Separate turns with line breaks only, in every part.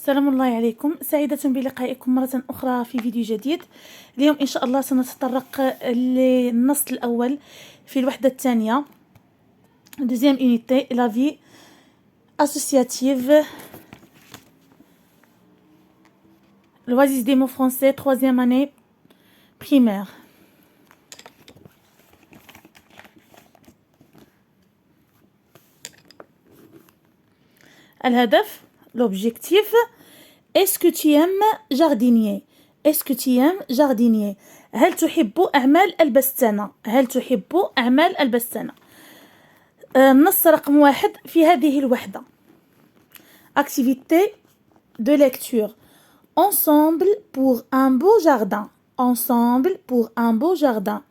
سلام الله عليكم، سعيدة بلقائكم مرة أخرى في فيديو جديد. اليوم إن شاء الله سنتطرق للنص الأول في الوحدة الثانية deuxième unité la vie associative l'oasis des mots français troisième année primaire. الهدف l'objectif. Est-ce que tu aimes jardinier? Est-ce que tu aimes jardinier? هل تحب أعمال البستانة؟ هل تحب أعمال البستانة؟ النص رقم 1 في هذه الوحدة. Activité de lecture. Ensemble pour un beau jardin. Ensemble pour un beau jardin.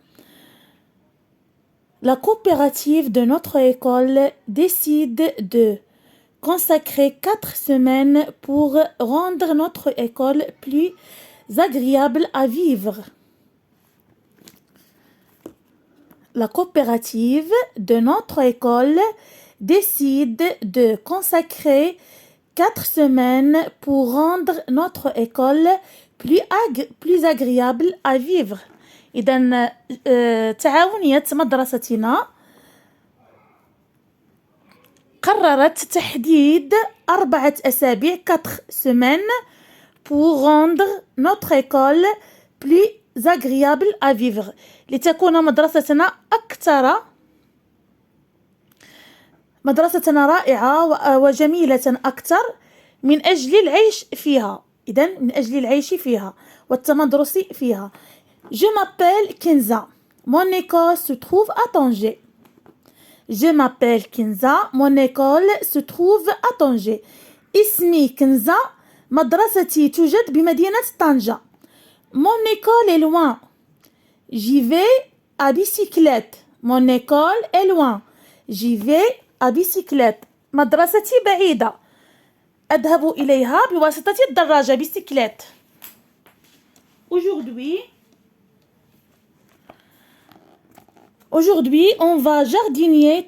La coopérative de notre école décide de consacrer 4 semaines pour rendre notre école plus agréable à vivre. La coopérative de notre école décide de consacrer 4 semaines pour rendre notre école plus agréable à vivre. إذن تعاونية مدرستنا قررت تحديد 4 أسابيع 4 semaines pour rendre notre école plus agréable à vivre لتكون مدرستنا رائعة وجميلة أكثر من أجل العيش فيها. إذن من أجل العيش فيها والتمدرس فيها. Je m'appelle Kenza. Mon école se trouve à Tanger. Je m'appelle Kenza. Mon école se trouve à Tanger. اسمي كنزة. مدرستي توجد بمدينة طنجة. Mon école est loin. J'y vais à bicyclette. Mon école est loin. J'y vais à bicyclette. مدرستي بعيدة. أذهب إليها بواسطة الدراجة bicyclette. Aujourd'hui, on va jardiner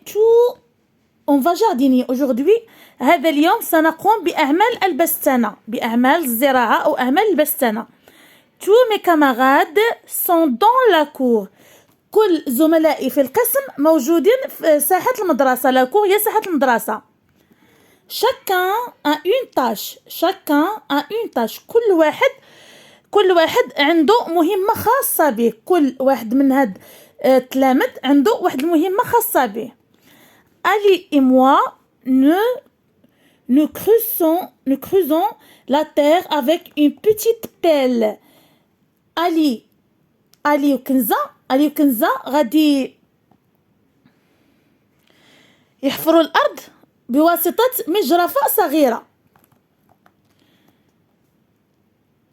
aujourd'hui. هذا اليوم سنقوم بأعمال البستانة، بأعمال الزراعة أو أعمال البستانة. Tous mes camarades sont dans la cour. كل زملائي في القسم موجودين في ساحة المدرسة. la cour هي ساحة المدرسة. Chacun a une tâche. Chacun a une tâche. كل واحد عنده مهمة خاصة به. كل واحد من هاد التلامذ عنده واحد المهمة خاصة به. Ali et moi nous creusons la terre avec une petite pelle. علي وكنزة غادي يحفروا الأرض بواسطة مجرفة صغيرة.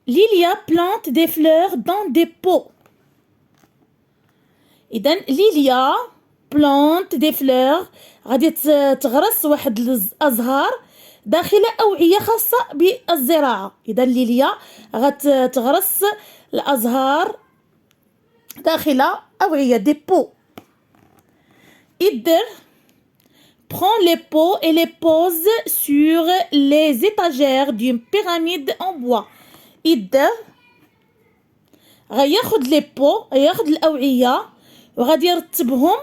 Lilia plante des fleurs dans des pots. إذن ليليا plante des fleurs غادي تغرس واحد الأزهار داخل أوعية خاصة بالزراعة. إذن ليليا غتغرس الأزهار داخل أوعية des pots. إدر prend les pots et les pose sur les étagères d'une pyramide en bois. إدر غياخد لي بو، غياخد الأوعية وغادي يرتبهم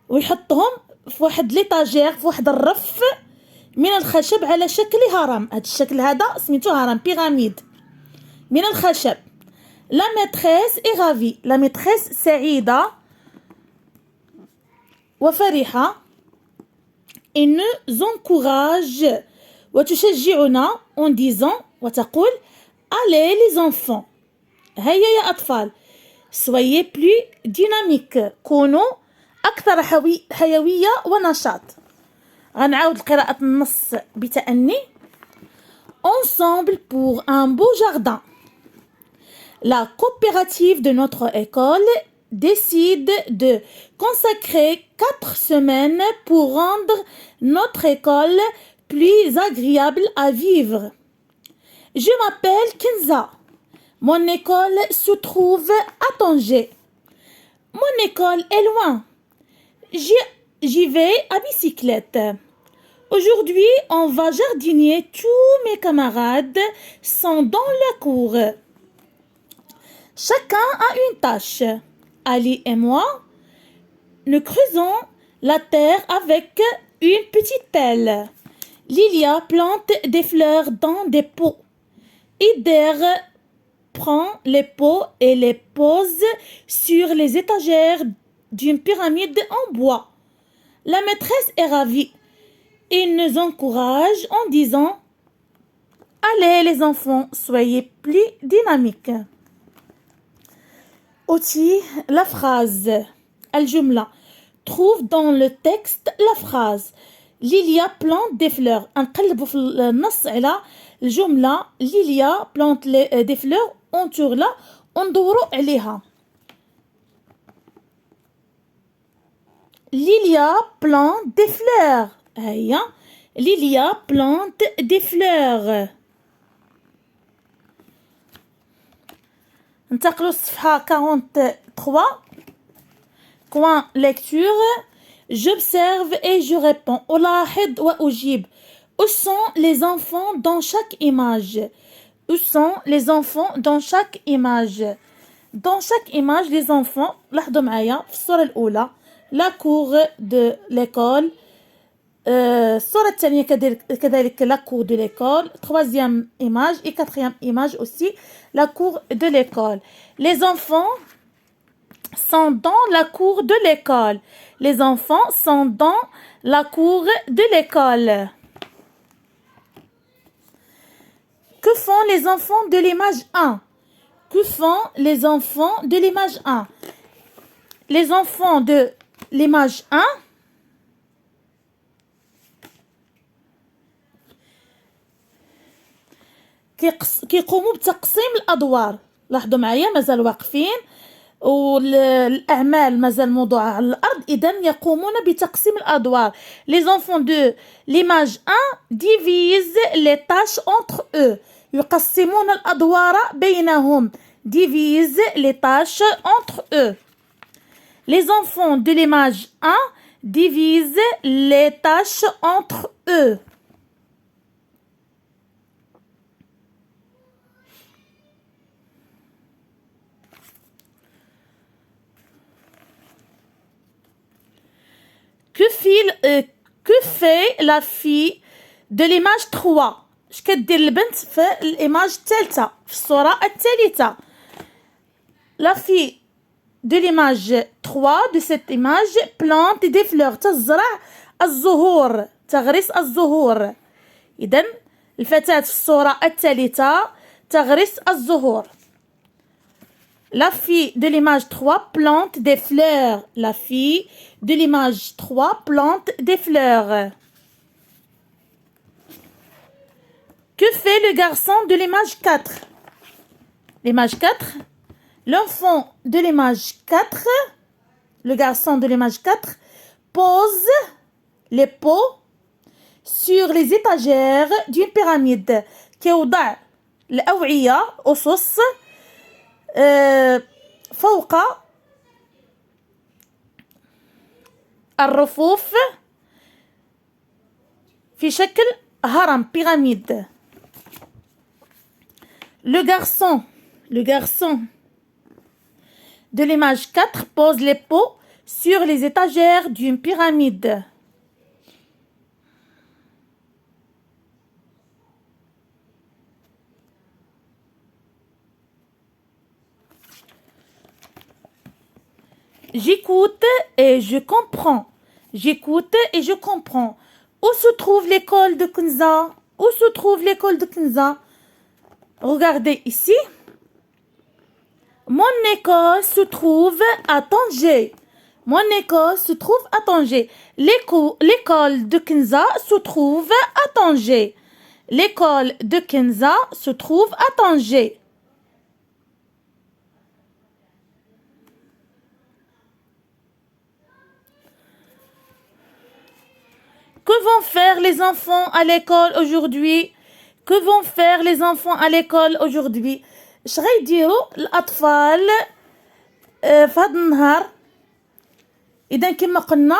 ويحطهم في واحد ليطاجير، في واحد الرف من الخشب على شكل هرم. هذا الشكل هذا سميتو هرم بيراميد من الخشب. لا ميتريس اي غافي. لا ميتريس سعيدة وفرحة. et nous encourage وتشجعنا en disant وتقول allez les enfants. هيا يا أطفال. soyez plus dynamique. كونوا أكثر حيوية ونشاط. غنعاود قراءة النص بتأني. Ensemble pour un beau jardin. La coopérative de notre école décide de consacrer 4 semaines pour rendre notre école plus agréable à vivre. Je m'appelle Kenza. Mon école se trouve à Tanger. Mon école est loin. J'y vais à bicyclette. Aujourd'hui, on va jardiner. Tous mes camarades sont dans la cour. Chacun a une tâche. Ali et moi, nous creusons la terre avec une petite pelle. Lilia plante des fleurs dans des pots. Ider prend les pots et les pose sur les étagères d'une pyramide en bois. La maîtresse est ravie. Il nous encourage en disant: allez les enfants, soyez plus dynamiques. Aussi, la phrase الجملة. Trouve dans le texte la phrase Lilia plante des fleurs. نقلبوا في النص على الجملة Lilia plante des fleurs entoure لا وندوروا عليها. Lilia plante des fleurs. هيا Lilia plante des fleurs. ننتقلوا للصفحة 43. Coin lecture. J'observe et je réponds. ألاحظ وأجيب. Où sont les enfants dans chaque image? Où sont les enfants dans chaque image? Dans chaque image, les enfants, لاحظوا معايا في الصورة الأولى la cour de l'école. الصورة الثانية كذلك la cour de l'école. Troisième image et quatrième image aussi la cour de l'école. Les enfants sont dans la cour de l'école. Les enfants sont dans la cour de l'école. Que font les enfants de l'image 1? Que font les enfants de l'image 1? Les enfants de l'image 1 كيقوموا بتقسيم الأدوار. لاحظوا معايا مازال واقفين والأعمال مازال موضوعة على الأرض. إذن يقومون بتقسيم الأدوار. Les enfants de l'image 1 divisent les tâches entre eux. يقسمون الأدوار بينهم. Divisent les tâches entre eux. Les enfants de l'image 1 divisent les tâches entre eux. Que fait la fille de l'image 3? اش كدير البنت في الإيماج الثالثة في الصورة الثالثة؟ La fille de l'image 3 de cette image plante des fleurs. تزرع الزهور. تغرس الزهور. إذن الفتاة في الصورة الثالثة تغرس الزهور. La fille de l'image 3 plante des fleurs. La fille de l'image 3 plante des fleurs. Que fait le garçon de l'image 4? L'image 4. L'enfant de l'image 4, le garçon de l'image 4, pose les pots sur les étagères d'une pyramide. كيوضع الأوعية أصص فوق الرفوف في شكل هرم pyramide. Le garçon de l'image 4 pose les pots sur les étagères d'une pyramide. J'écoute et je comprends. J'écoute et je comprends. Où se trouve l'école de Kenza? Où se trouve l'école de Kenza? Regardez ici. Mon école se trouve à Tanger. Mon école se trouve à Tanger. L'école de Kenza se trouve à Tanger. L'école de Kenza se trouve à Tanger. Que vont faire les enfants à l'école aujourd'hui? Que vont faire les enfants à l'école aujourd'hui? اش غيديروا الأطفال في هذا النهار؟ إذا كما قلنا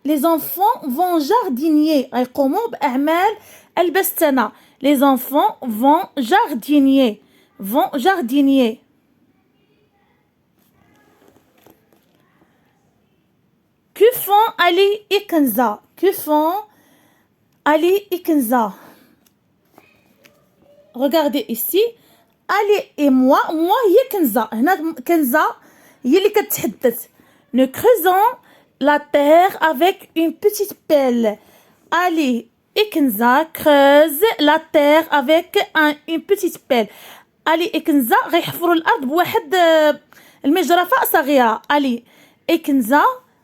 les enfants vont jardinier. يقوموا بأعمال البستنة. Les enfants vont jardinier. Vont jardinier. Que font Ali et Kenza? Que font Ali et Kenza? Regardez ici. Ali et moi هي كنزة. هنا كنزة هي اللي كتحدث. Nous creusons la terre avec une petite pelle. Ali et Kenza creusent la terre avec une petite pelle. Ali et Kenza غيحفروا الأرض بواحد المجرفة صغيرة. Ali et Kenza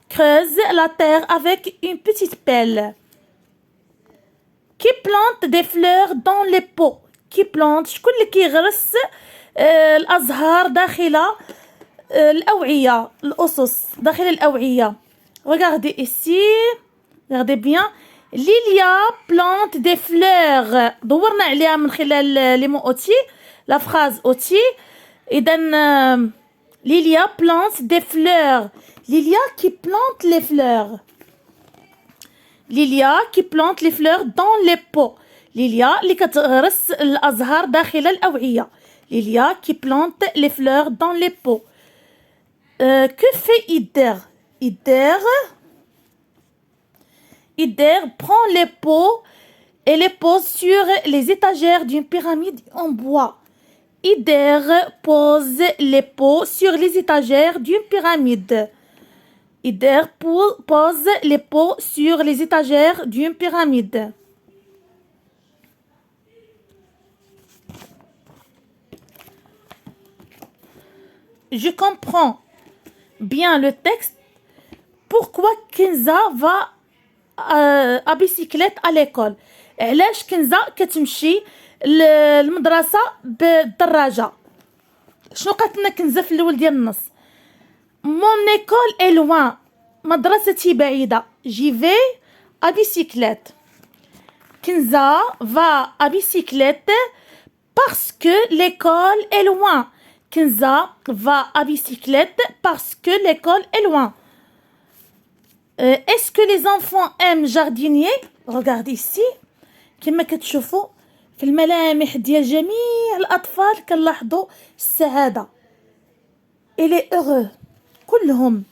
creusent la terre avec une petite pelle. Qui plante des fleurs dans les pots? Qui plante شكون اللي كيغرس الأزهار داخل الأوعية الأصص داخل الأوعية. Regardez ici. Regardez bien. Lilia plante des fleurs. دورنا عليها من خلال les mots outils. La phrase outil. إذن Lilia plante des fleurs. Lilia qui plante les fleurs. Lilia qui plante les fleurs dans les pots. Lilia اللي كتغرس الأزهار داخل الأوعية. Lilia qui plante les fleurs dans les pots. Que fait Ider? Ider prend les pots et les pose sur les étagères d'une pyramide en bois. Ider pose les pots sur les étagères d'une pyramide. Ider pose les pots sur les étagères d'une pyramide. Je comprends bien le texte. Pourquoi Kenza va à bicyclette à l'école? علاش كنزة كتمشي للمدرسة بالدراجة؟ شنو قالت لنا كنزة في الأول ديال النص؟ Mon école est loin. مدرستي بعيدة. J'y vais à bicyclette. Kenza va à bicyclette parce que l'école est loin. Kenza va à bicyclette parce que l'école est loin. Est-ce que les enfants aiment jardinier? Regardez ici. كما كتشوفوا في الملامح ديال جميع الأطفال كنلاحظوا السعادة. Il est heureux. كلهم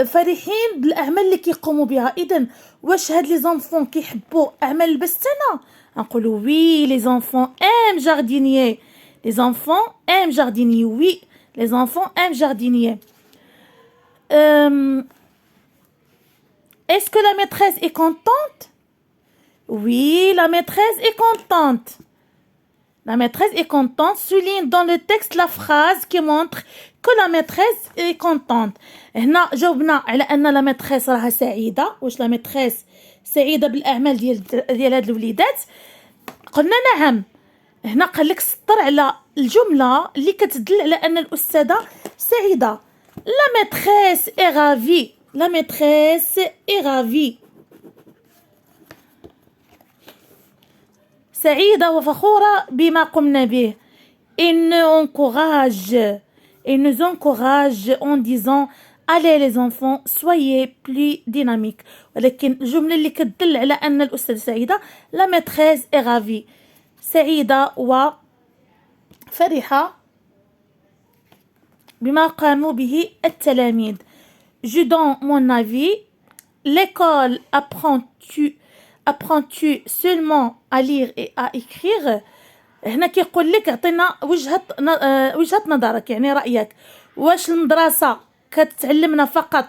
فرحين بالأعمال اللي كيقوموا بها. إذن واش هاد لي زونفون كيحبوا أعمال البستانة؟ نقولوا oui, les enfants aiment jardinier. Les enfants aiment jardinier. Oui, les enfants aiment jardinier. Est-ce que la maîtresse est contente? Oui, la maîtresse est contente. La maîtresse est contente. Souligne dans le texte la phrase qui montre que la maîtresse est contente. هنا جاوبنا على أن la maîtresse راها سعيدة. واش la maîtresse سعيدة بالأعمال ديال هاد الوليدات؟ قلنا نعم. هنا قال لك سطر على الجملة اللي كتدل على أن الأستاذة سعيدة. La maîtresse est ravie. La maîtresse est ravie. سعيدة وفخورة بما قمنا به. Il nous encourage en disant allez les enfants soyez plus dynamiques. ولكن الجملة اللي كتدل على أن الأستاذة سعيدة la maîtresse est ravie. سعيدة وفرحة بما قاموا به التلاميذ. Je donne mon avis. L'école apprends-tu seulement à lire et à écrire? هنا كيقول لك عطينا وجهة نظرك يعني رأيك. واش المدرسة كتعلمنا فقط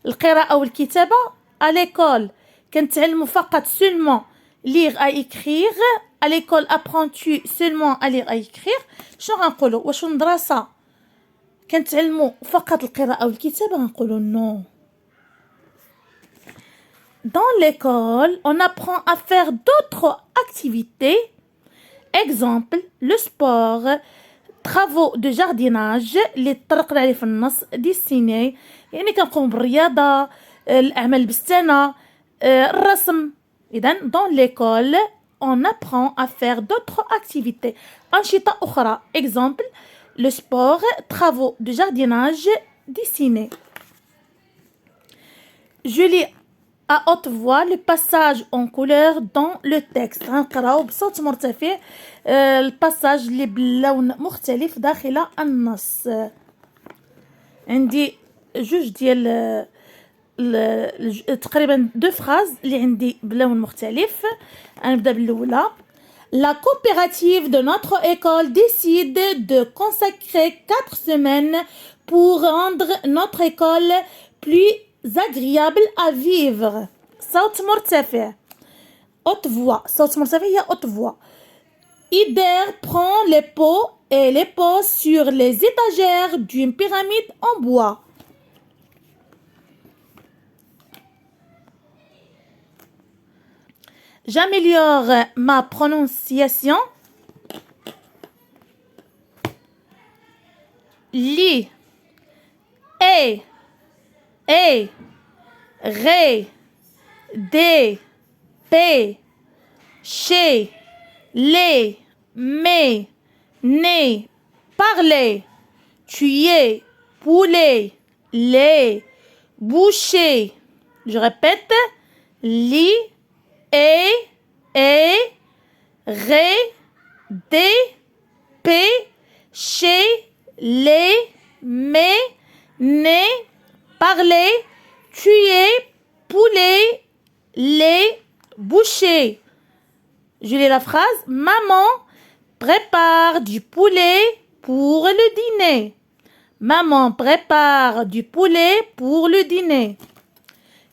القراءة والكتابة؟ à l'école كنتعلموا فقط seulement lire à écrire. à l'école apprends-tu seulement à lire à écrire؟ شنو غنقولوا؟ واش المدرسة كنتعلموا فقط القراءة والكتابة؟ غنقولوا non. Dans l'école, on apprend à faire d'autres activités. Exemple, le sport, travaux de jardinage اللي طرقنا عليه في النص dessiner يعني كنقوم بالرياضة الأعمال البستانة الرسم. إذن dans l'école on apprend à faire d'autres activités. أنشطة أخرى. Exemple, le sport, travaux de jardinage dessiner. Je lis à haute voix le passage en couleur dans le texte. غنقراو بصوت مرتفع الباساج اللي بلون مختلف داخل النص. عندي جوج ديال تقريبا دو فراز اللي عندي بلون مختلف. غنبدا بالاولى. La coopérative de notre école décide de consacrer 4 semaines pour rendre notre école plus agréable à vivre. صوت مرتفع. Haute voix. صوت مرتفع هي haute voix. Ider prend les pots et les pose sur les étagères d'une pyramide en bois. J'améliore ma prononciation. Li, e, ré, dé, pé, ché, lé, mé, né, parler, tuer, poulet, lait, boucher. Je répète, li, e, ré, dé, pé, ché, lait, mé, né, parler, tuer, poulet, lait, boucher. Je lis la phrase. Maman prépare du poulet pour le dîner. Maman prépare du poulet pour le dîner.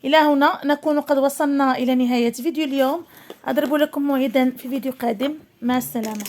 إلى هنا نكون قد وصلنا إلى نهاية فيديو اليوم. أضرب لكم موعدا في فيديو قادم. مع السلامة.